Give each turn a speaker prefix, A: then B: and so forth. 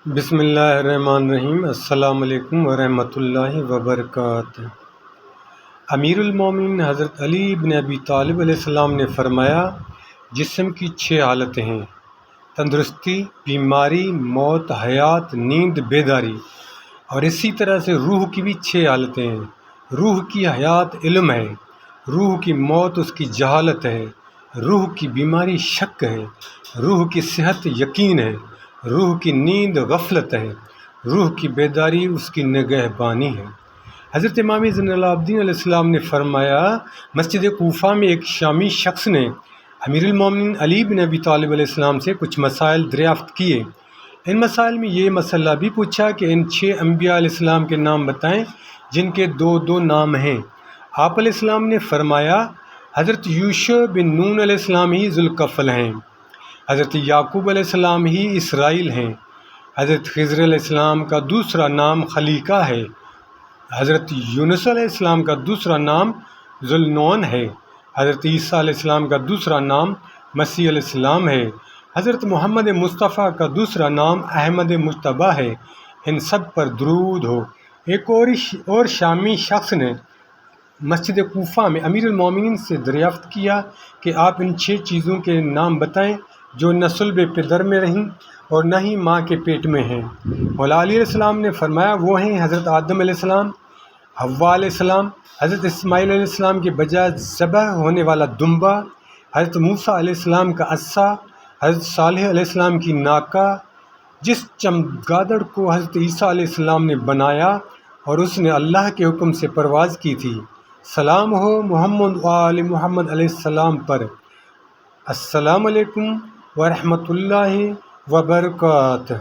A: بسم اللہ الرحمن الرحیم۔ السلام علیکم ورحمۃ اللہ وبرکاتہ۔ امیر المومنین حضرت علی بن ابی طالب علیہ السلام نے فرمایا، جسم کی 6 حالتیں ہیں: تندرستی، بیماری، موت، حیات، نیند، بیداری، اور اسی طرح سے روح کی بھی 6 حالتیں ہیں۔ روح کی حیات علم ہے، روح کی موت اس کی جہالت ہے، روح کی بیماری شک ہے، روح کی صحت یقین ہے، روح کی نیند غفلت ہے، روح کی بیداری اس کی نگہبانی ہے۔ حضرت امام زین العابدین علیہ السلام نے فرمایا، مسجد کوفہ میں ایک شامی شخص نے امیر المومنین علی بن ابی طالب علیہ السلام سے کچھ مسائل دریافت کیے۔ ان مسائل میں یہ مسئلہ بھی پوچھا کہ ان 6 انبیاء علیہ السلام کے نام بتائیں جن کے 2 نام ہیں۔ آپ علیہ السلام نے فرمایا، حضرت یوشع بن نون علیہ السلام ہی ذوالکفل ہیں، حضرت یعقوب علیہ السلام ہی اسرائیل ہیں، حضرت خضر علیہ السلام کا دوسرا نام خلیقہ ہے، حضرت یونس علیہ السلام کا دوسرا نام ذوالنون ہے، حضرت عیسیٰ علیہ السلام کا دوسرا نام مسیح علیہ السلام ہے، حضرت محمد مصطفیٰ کا دوسرا نام احمد مجتبیٰ ہے، ان سب پر درود ہو۔ ایک اور شامی شخص نے مسجد کوفہ میں امیر المومنین سے دریافت کیا کہ آپ ان 6 چیزوں کے نام بتائیں جو نہ صلب پدر میں رہیں اور نہ ہی ماں کے پیٹ میں ہیں۔ مولا علی علیہ السلام نے فرمایا، وہ ہیں حضرت آدم علیہ السلام، حوا علیہ السلام، حضرت اسماعیل علیہ السلام کے بجائے ذبح ہونے والا دمبا، حضرت موسیٰ علیہ السلام کا عصا، حضرت صالح علیہ السلام کی ناقہ، جس چمگادڑ کو حضرت عیسیٰ علیہ السلام نے بنایا اور اس نے اللہ کے حکم سے پرواز کی تھی۔ سلام ہو محمد و آل محمد علیہ السلام پر۔ السلام علیکم ورحمۃ اللہ وبرکاتہ۔